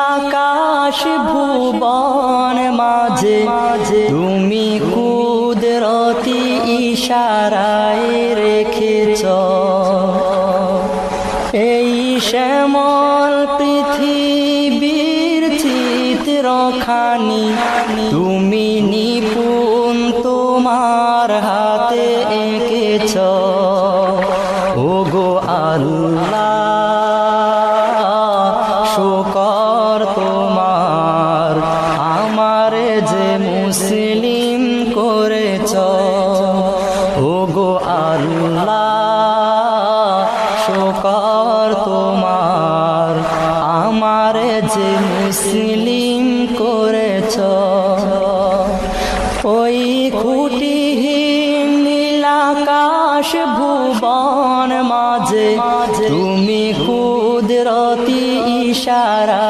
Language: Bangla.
আকাশ ভুবন মাঝে তুমি কুদরতি ইশারায় রেখেছ এই শ্যামল পৃথিবীর চিত্রখানি তুমি নিপুণ তোমার হাতে এঁকেছ ওগো আল্লাহ শুকর তোমার আমার যে মুসলিম করেছ ওগো আল্লাহ শুকর তোমার আমার যে মুসলিম করেছ ওই খুঁটিহীন নীল আকাশ ভুবন মাঝে তুমি কুদরতি ইশারায়